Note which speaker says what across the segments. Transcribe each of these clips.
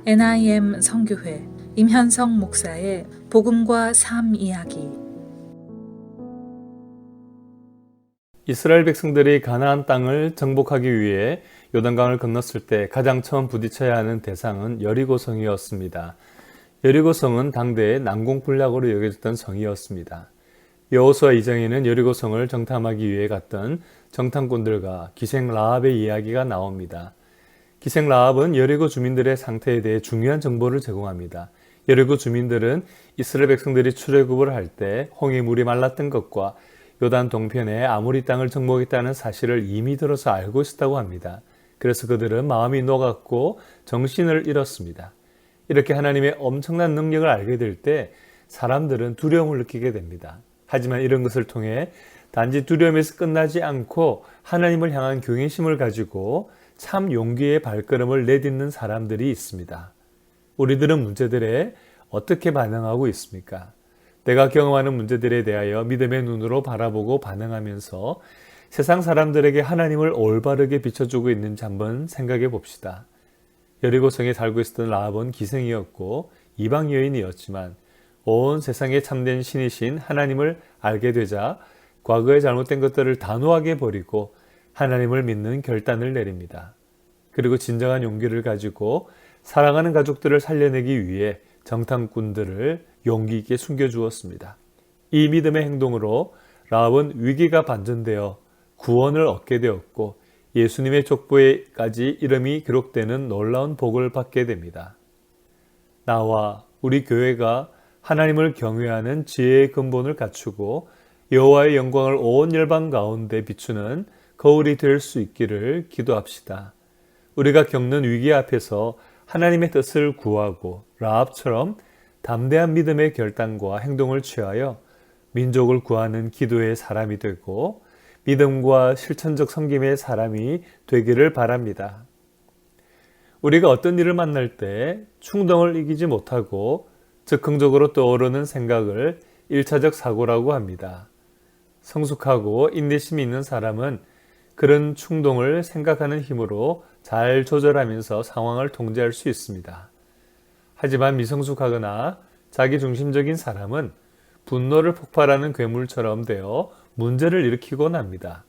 Speaker 1: NIM 선교회 임현성 목사의 복음과 삶 이야기.
Speaker 2: 이스라엘 백성들이 가나안 땅을 정복하기 위해 요단강을 건넜을 때 가장 처음 부딪혀야 하는 대상은 여리고성이었습니다. 여리고성은 당대의 난공불락으로 여겨졌던 성이었습니다. 여호수아 2장에는 여리고성을 정탐하기 위해 갔던 정탐꾼들과 기생 라합의 이야기가 나옵니다. 기생 라합은 여리고 주민들의 상태에 대해 중요한 정보를 제공합니다. 여리고 주민들은 이스라엘 백성들이 출애굽을 할 때 홍해 물이 말랐던 것과 요단 동편에 아모리 땅을 정복했다는 사실을 이미 들어서 알고 있었다고 합니다. 그래서 그들은 마음이 녹았고 정신을 잃었습니다. 이렇게 하나님의 엄청난 능력을 알게 될 때 사람들은 두려움을 느끼게 됩니다. 하지만 이런 것을 통해 단지 두려움에서 끝나지 않고 하나님을 향한 경외심을 가지고 참 용기의 발걸음을 내딛는 사람들이 있습니다. 우리들은 문제들에 어떻게 반응하고 있습니까? 내가 경험하는 문제들에 대하여 믿음의 눈으로 바라보고 반응하면서 세상 사람들에게 하나님을 올바르게 비춰주고 있는지 한번 생각해 봅시다. 여리고성에 살고 있었던 라합은 기생이었고 이방 여인이었지만 온 세상에 참된 신이신 하나님을 알게 되자 과거의 잘못된 것들을 단호하게 버리고 하나님을 믿는 결단을 내립니다. 그리고 진정한 용기를 가지고 사랑하는 가족들을 살려내기 위해 정탐꾼들을 용기 있게 숨겨주었습니다. 이 믿음의 행동으로 라합은 위기가 반전되어 구원을 얻게 되었고 예수님의 족보에까지 이름이 기록되는 놀라운 복을 받게 됩니다. 나와 우리 교회가 하나님을 경외하는 지혜의 근본을 갖추고 여호와의 영광을 온 열방 가운데 비추는 거울이 될 수 있기를 기도합시다. 우리가 겪는 위기 앞에서 하나님의 뜻을 구하고 라합처럼 담대한 믿음의 결단과 행동을 취하여 민족을 구하는 기도의 사람이 되고 믿음과 실천적 섬김의 사람이 되기를 바랍니다. 우리가 어떤 일을 만날 때 충동을 이기지 못하고 즉흥적으로 떠오르는 생각을 1차적 사고라고 합니다. 성숙하고 인내심이 있는 사람은 그런 충동을 생각하는 힘으로 잘 조절하면서 상황을 통제할 수 있습니다. 하지만 미성숙하거나 자기중심적인 사람은 분노를 폭발하는 괴물처럼 되어 문제를 일으키곤 합니다.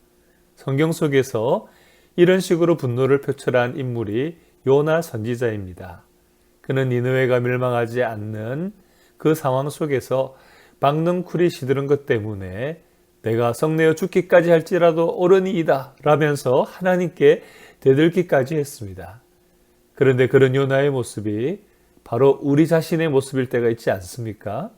Speaker 2: 성경 속에서 이런 식으로 분노를 표출한 인물이 요나 선지자입니다. 그는 니느웨가 멸망하지 않는 그 상황 속에서 박능쿨이 시드른 것 때문에 내가 성내어 죽기까지 할지라도 옳으니이다 라면서 하나님께 대들기까지 했습니다. 그런데 그런 요나의 모습이 바로 우리 자신의 모습일 때가 있지 않습니까?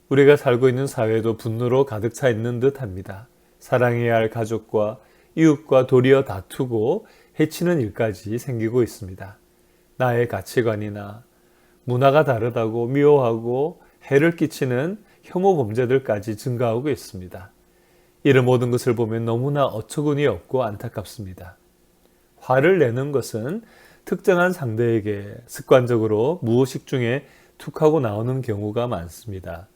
Speaker 2: 우리가 살고 있는 사회도 분노로 가득 차 있는 듯 합니다. 사랑해야 할 가족과 이웃과 도리어 다투고 해치는 일까지 생기고 있습니다. 나의 가치관이나 문화가 다르다고 미워하고 해를 끼치는 혐오 범죄들까지 증가하고 있습니다. 이런 모든 것을 보면 너무나 어처구니 없고 안타깝습니다. 화를 내는 것은 특정한 상대에게 습관적으로 무의식 중에 툭 하고 나오는 경우가 많습니다.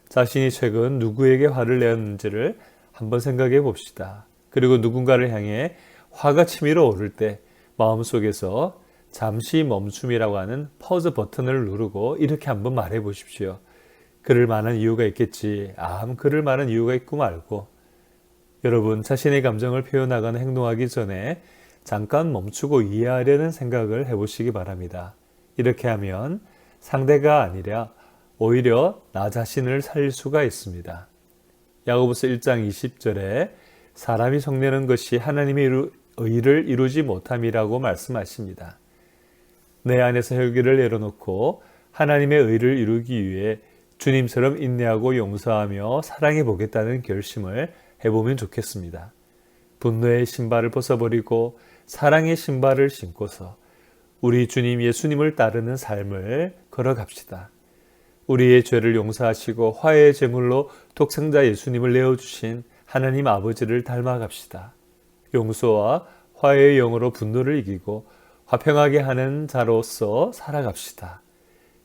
Speaker 2: 자신이 최근 누구에게 화를 내었는지를 한번 생각해 봅시다. 그리고 누군가를 향해 화가 치밀어 오를 때 마음속에서 잠시 멈춤이라고 하는 퍼즈 버튼을 누르고 이렇게 한번 말해 보십시오. 그럴 만한 이유가 있겠지. 그럴 만한 이유가 있고 말고. 여러분, 자신의 감정을 표현하거나 행동하기 전에 잠깐 멈추고 이해하려는 생각을 해보시기 바랍니다. 이렇게 하면 상대가 아니라 오히려 나 자신을 살릴 수가 있습니다. 야고보서 1장 20절에 사람이 성내는 것이 하나님의 의를 이루지 못함이라고 말씀하십니다. 내 안에서 혈기를 내려놓고 하나님의 의를 이루기 위해 주님처럼 인내하고 용서하며 사랑해 보겠다는 결심을 해보면 좋겠습니다. 분노의 신발을 벗어버리고 사랑의 신발을 신고서 우리 주님 예수님을 따르는 삶을 걸어갑시다. 우리의 죄를 용서하시고 화해의 제물로 독생자 예수님을 내어주신 하나님 아버지를 닮아갑시다. 용서와 화해의 영으로 분노를 이기고 화평하게 하는 자로서 살아갑시다.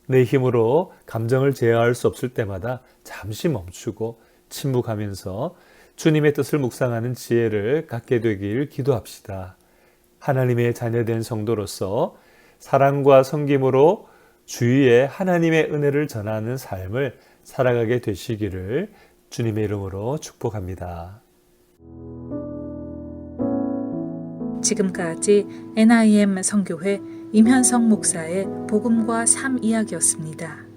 Speaker 2: 내 힘으로 감정을 제어할 수 없을 때마다 잠시 멈추고 침묵하면서 주님의 뜻을 묵상하는 지혜를 갖게 되길 기도합시다. 하나님의 자녀된 성도로서 사랑과 섬김으로 주위에 하나님의 은혜를 전하는 삶을 살아가게 되시기를 주님의 이름으로 축복합니다.
Speaker 1: 지금까지 NIM 선교회 임현성 목사의 복음과 삶 이야기였습니다.